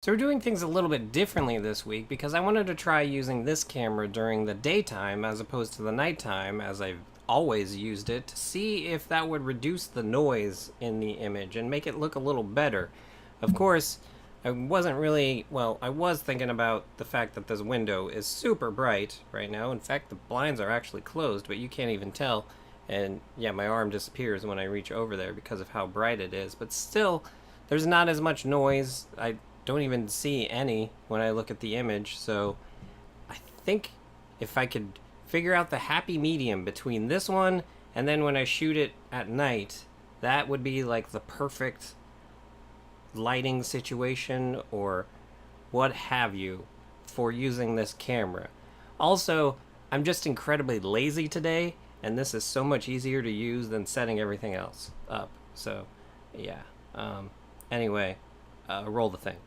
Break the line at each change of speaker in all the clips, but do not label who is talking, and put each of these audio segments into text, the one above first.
So we're doing things a little bit differently this week because I wanted to try using this camera during the daytime as opposed to the nighttime, as I've always used it, to see if that would reduce the noise in the image and make it look a little better. Of course, I wasn't really, well, I was thinking about the fact that this window is super bright right now. In fact, the blinds are actually closed, but you can't even tell. And yeah, my arm disappears when I reach over there because of how bright it is. But still, there's not as much noise. I don't even see any when I look at the image. So I think if I could figure out the happy medium between this one and then when I shoot it at night, that would be like the perfect lighting situation or what have you for using this camera. Also, I'm just incredibly lazy today, and this is so much easier to use than setting everything else up. So, yeah. Anyway, roll the thing.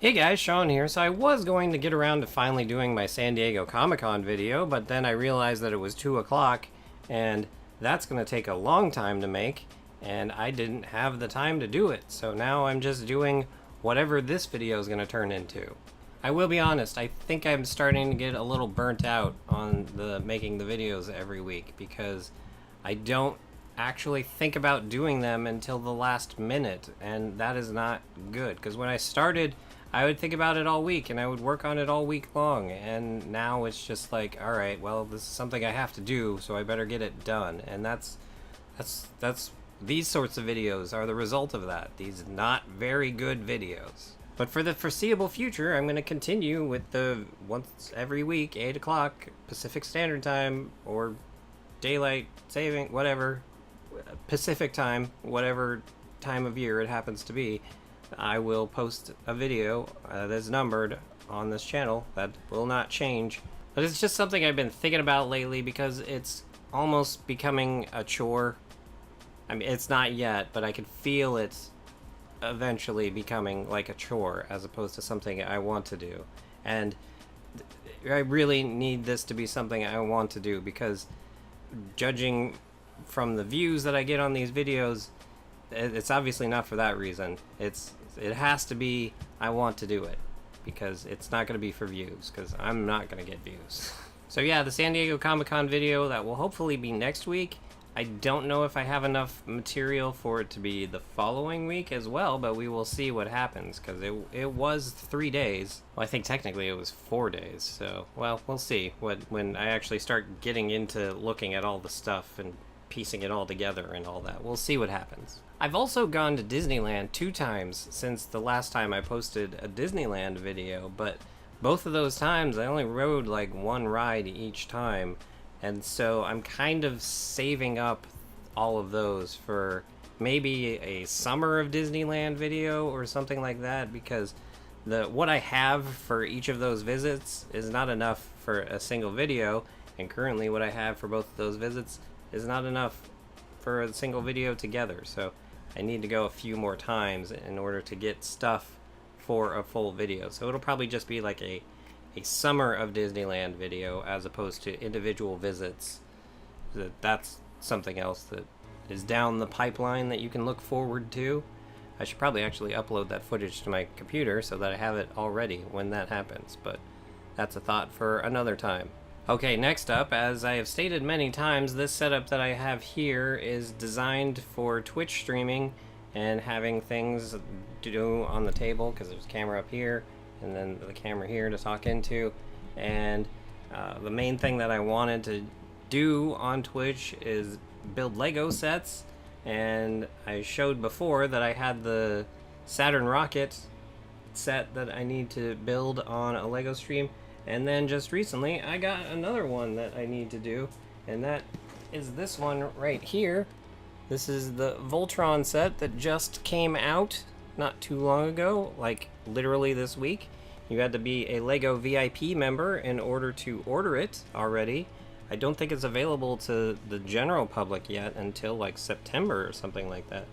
Hey guys, Sean here. So I was going to get around to finally doing my San Diego Comic-Con video, but then I realized that it was 2 o'clock, and that's going to take a long time to make, and I didn't have the time to do it. So now I'm just doing whatever this video is going to turn into. I will be honest, I think I'm starting to get a little burnt out on the making the videos every week because I don't actually think about doing them until the last minute, and that is not good because when I started, I would think about it all week and I would work on it all week long, and now it's just like, all right, well, this is something I have to do, so I better get it done. And that's these sorts of videos are the result of that. These not very good videos. But for the foreseeable future, I'm going to continue with the once every week, 8 o'clock Pacific Standard Time or daylight saving, whatever, Pacific time, whatever time of year it happens to be. I will post a video that's numbered on this channel. That will not change. But it's just something I've been thinking about lately because it's almost becoming a chore. I mean, it's not yet, but I can feel it eventually becoming like a chore as opposed to something I want to do. And I really need this to be something I want to do because judging from the views that I get on these videos, it's obviously not for that reason. It has to be I want to do it because it's not going to be for views because I'm not going to get views. So yeah, the San Diego Comic-Con video that will hopefully be next week. I don't know if I have enough material for it to be the following week as well, but we will see what happens because it was 3 days. Well, I think technically it was 4 days. So, well, we'll see when I actually start getting into looking at all the stuff and piecing it all together and all that. We'll see what happens. I've also gone to Disneyland 2 times since the last time I posted a Disneyland video, but both of those times I only rode like one ride each time, and so I'm kind of saving up all of those for maybe a summer of Disneyland video or something like that, because what I have for each of those visits is not enough for a single video, and currently what I have for both of those visits is not enough for a single video together, so I need to go a few more times in order to get stuff for a full video. So it'll probably just be like a summer of Disneyland video as opposed to individual visits. That's something else that is down the pipeline that you can look forward to. I should probably actually upload that footage to my computer so that I have it all ready when that happens, but that's a thought for another time. Okay, next up, as I have stated many times, this setup that I have here is designed for Twitch streaming and having things to do on the table, because there's a camera up here and then the camera here to talk into. And the main thing that I wanted to do on Twitch is build Lego sets, and I showed before that I had the Saturn rocket set that I need to build on a Lego stream. And then just recently, I got another one that I need to do, and that is this one right here. This is the Voltron set that just came out not too long ago, like literally this week. You had to be a LEGO VIP member in order to order it already. I don't think it's available to the general public yet until like September or something like that.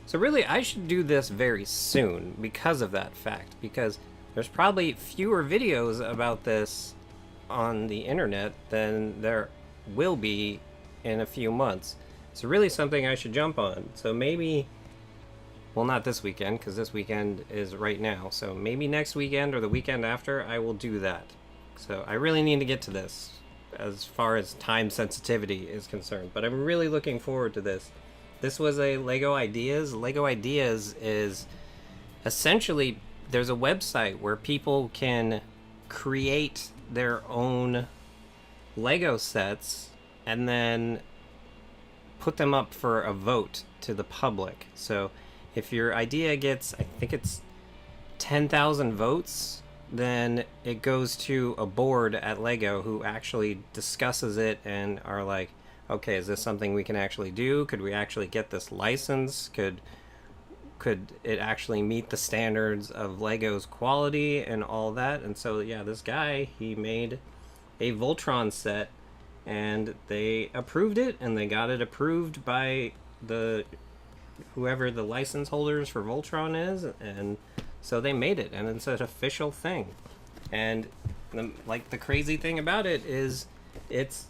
So really, I should do this very soon because of that fact, because there's probably fewer videos about this on the internet than there will be in a few months. It's really something I should jump on. So maybe, well, not this weekend, because this weekend is right now. So maybe next weekend or the weekend after, I will do that. So I really need to get to this as far as time sensitivity is concerned. But I'm really looking forward to this. This was a Lego Ideas. Lego Ideas is essentially, there's a website where people can create their own Lego sets and then put them up for a vote to the public. So if your idea gets, I think it's 10,000 votes, then it goes to a board at Lego who actually discusses it and are like, okay, is this something we can actually do? Could we actually get this license? Could it actually meet the standards of Lego's quality and all that? And so, yeah, this guy, he made a Voltron set, and they approved it, and they got it approved by whoever the license holders for Voltron is, and so they made it, and it's an official thing. And the crazy thing about it is it's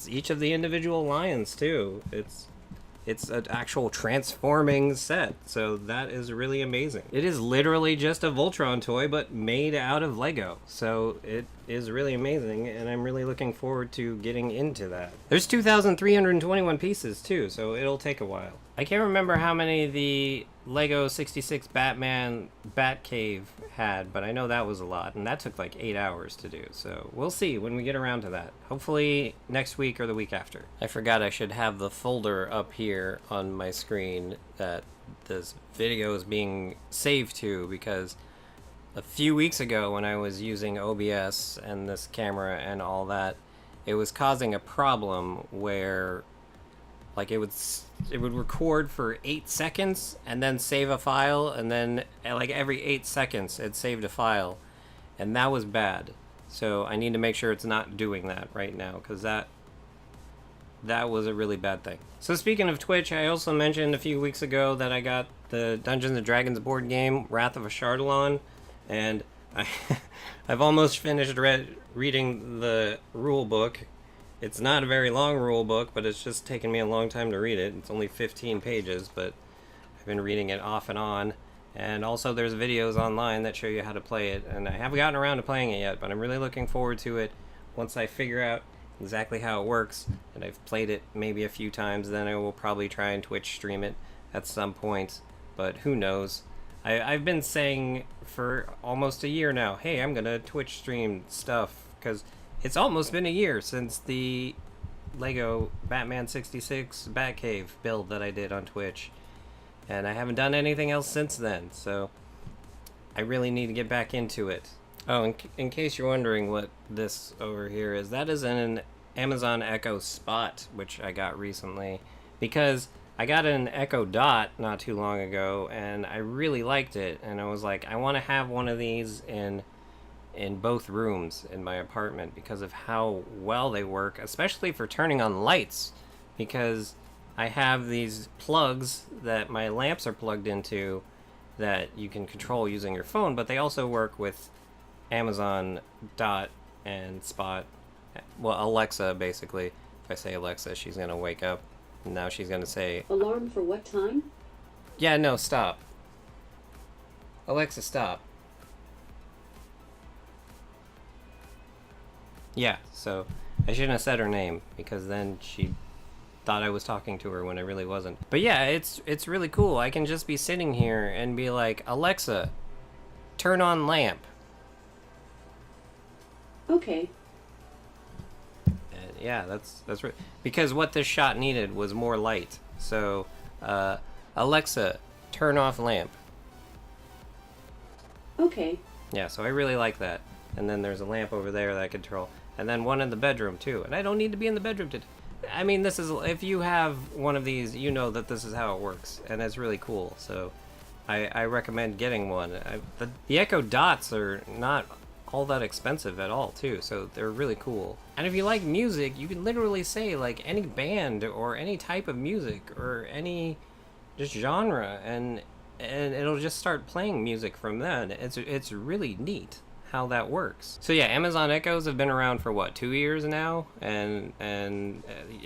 each of the individual lions too. It's an actual transforming set, so that is really amazing. It is literally just a Voltron toy, but made out of Lego, so it is really amazing, and I'm really looking forward to getting into that. There's 2,321 pieces too, so it'll take a while. I can't remember how many the Lego 66 Batman Batcave had, but I know that was a lot, and that took like 8 hours to do, so we'll see when we get around to that. Hopefully next week or the week after. I forgot I should have the folder up here on my screen that this video is being saved to, because a few weeks ago when I was using OBS and this camera and all that, it was causing a problem where like it would record for 8 seconds and then save a file, and then like every 8 seconds it saved a file, and that was bad. So I need to make sure it's not doing that right now, because that was a really bad thing. So speaking of Twitch, I also mentioned a few weeks ago that I got the Dungeons & Dragons board game, Wrath of Ashardalon, and I've almost finished reading the rule book. It's not a very long rule book, but it's just taken me a long time to read it. It's only 15 pages, but I've been reading it off and on. And also there's videos online that show you how to play it, and I haven't gotten around to playing it yet, but I'm really looking forward to it. Once I figure out exactly how it works, and I've played it maybe a few times, then I will probably try and Twitch stream it at some point, but who knows. I've been saying for almost a year now, hey, I'm gonna Twitch stream stuff, because it's almost been a year since the Lego Batman 66 Batcave build that I did on Twitch, and I haven't done anything else since then, so I really need to get back into it. Oh, in case you're wondering what this over here is, that is an Amazon Echo Spot, which I got recently, because I got an Echo Dot not too long ago, and I really liked it, and I was like, I want to have one of these in both rooms in my apartment because of how well they work, especially for turning on lights, because I have these plugs that my lamps are plugged into that you can control using your phone, but they also work with Amazon Dot and Spot. Well, Alexa, basically. If I say Alexa, she's gonna wake up. And now she's gonna say,
alarm for what time?
Yeah, no, stop. Alexa, stop. Yeah, so I shouldn't have said her name, because then she thought I was talking to her when I really wasn't. But yeah, it's really cool. I can just be sitting here and be like, Alexa, turn on lamp.
Okay.
And yeah, that's right. Because what this shot needed was more light. So, Alexa, turn off lamp.
Okay.
Yeah, so I really like that. And then there's a lamp over there that I control. And then one in the bedroom, too. And I don't need to be in the bedroom to... I mean, this is... If you have one of these, you know that this is how it works. And it's really cool. So I recommend getting one. The Echo Dots are not all that expensive at all too, so they're really cool. And if you like music, you can literally say like any band or any type of music or any just genre, and it'll just start playing music from then. It's really neat how that works. So yeah, Amazon Echoes have been around for what, 2 years now, and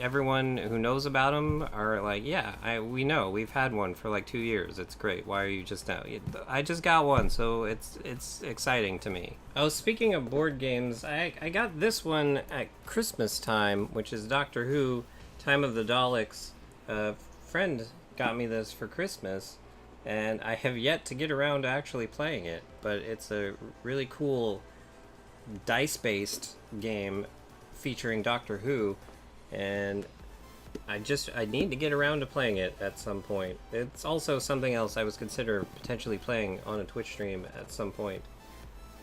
everyone who knows about them are like, yeah, we know, we've had one for like 2 years. It's great. Why are you just now? I just got one, so it's exciting to me. Oh, speaking of board games, I got this one at Christmas time, which is Doctor Who: Time of the Daleks. A friend got me this for Christmas, and I have yet to get around to actually playing it, but it's a really cool dice-based game featuring Doctor Who, and I need to get around to playing it at some point. It's also something else I was considering potentially playing on a Twitch stream at some point,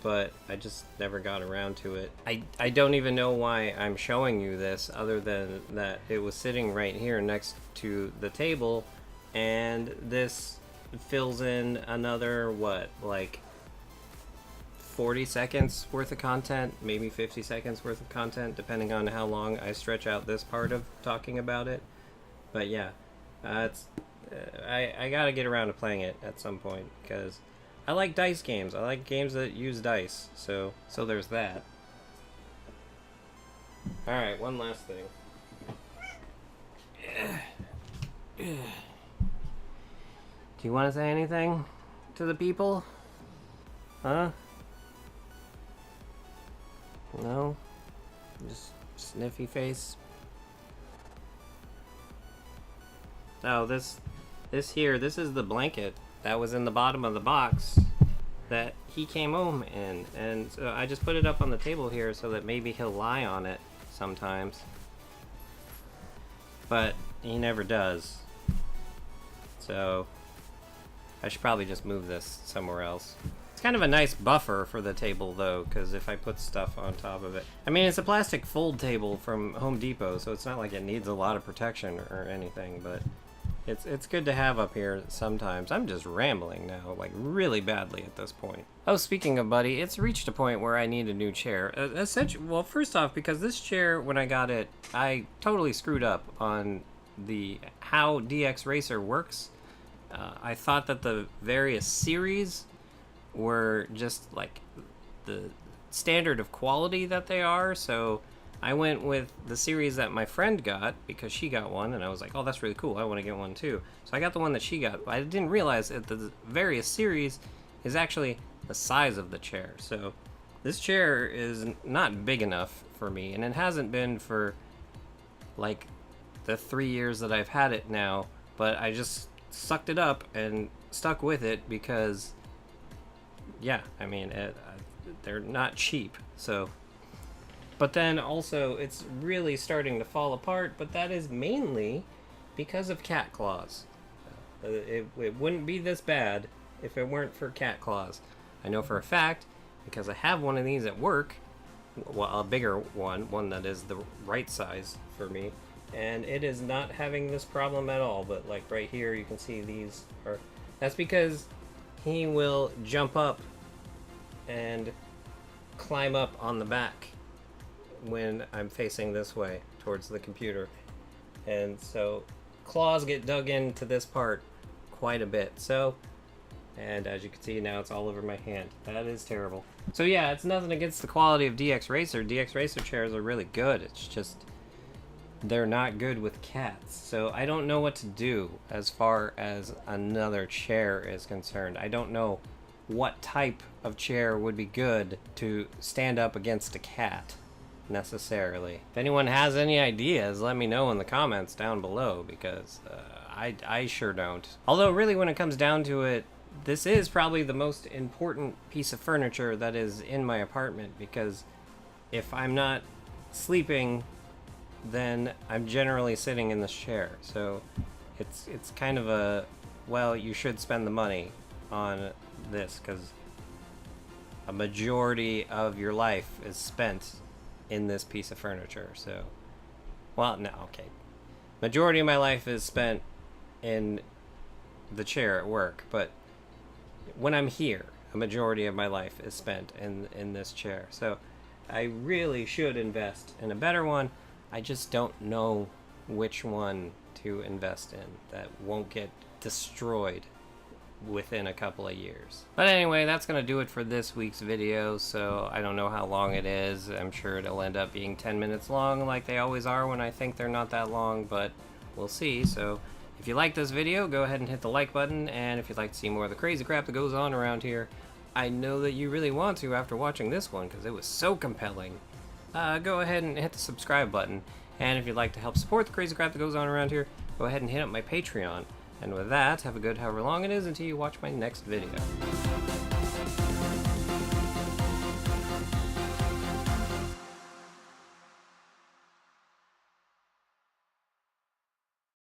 but I just never got around to it. I don't even know why I'm showing you this, other than that it was sitting right here next to the table, and this fills in another, what, like 40 seconds worth of content, maybe 50 seconds worth of content, depending on how long I stretch out this part of talking about it. But yeah, I gotta get around to playing it at some point, because I like dice games. I like games that use dice, so there's that. Alright, one last thing. Do you want to say anything to the people? Huh? No? Just sniffy face? Oh, this is the blanket that was in the bottom of the box that he came home in. And so I just put it up on the table here so that maybe he'll lie on it sometimes. But he never does. So I should probably just move this somewhere else. It's kind of a nice buffer for the table, though, because if I put stuff on top of it... I mean, it's a plastic fold table from Home Depot, so it's not like it needs a lot of protection or anything, but it's good to have up here sometimes. I'm just rambling now, like, really badly at this point. Oh, speaking of Buddy, it's reached a point where I need a new chair. Well, first off, because this chair, when I got it, I totally screwed up on how DX Racer works. I thought that the various series were just like the standard of quality that they are, so I went with the series that my friend got because she got one, and I was like, oh, that's really cool, I want to get one too. So I got the one that she got. I didn't realize that the various series is actually the size of the chair. So this chair is not big enough for me, and it hasn't been for like the 3 years that I've had it now, but I just sucked it up and stuck with it because, yeah, I mean, they're not cheap. So, but then also it's really starting to fall apart, but that is mainly because of cat claws. It wouldn't be this bad if it weren't for cat claws. I know for a fact because I have one of these at work, well, a bigger one that is the right size for me, and it is not having this problem at all. But like right here, you can see these are, that's because he will jump up and climb up on the back when I'm facing this way towards the computer, and so claws get dug into this part quite a bit. So, and as you can see now, it's all over my hand. That is terrible. So yeah, it's nothing against the quality of DX Racer. DX Racer chairs are really good. It's just they're not good with cats. So I don't know what to do as far as another chair is concerned. I don't know what type of chair would be good to stand up against a cat necessarily. If anyone has any ideas, let me know in the comments down below, because I sure don't. Although really, when it comes down to it, this is probably the most important piece of furniture that is in my apartment, because if I'm not sleeping, then I'm generally sitting in this chair. So it's kind of a, well, you should spend the money on this, because a majority of your life is spent in this piece of furniture. So, well, no, okay, majority of my life is spent in the chair at work, but when I'm here, a majority of my life is spent in this chair. So I really should invest in a better one. I just don't know which one to invest in that won't get destroyed within a couple of years. But anyway, that's gonna do it for this week's video. So I don't know how long it is. I'm sure it'll end up being 10 minutes long like they always are when I think they're not that long, but we'll see. So if you like this video, go ahead and hit the like button, and if you'd like to see more of the crazy crap that goes on around here, I know that you really want to after watching this one because it was so compelling, go ahead and hit the subscribe button. And if you'd like to help support the crazy crap that goes on around here, go ahead and hit up my Patreon. And with that, have a good however long it is until you watch my next video.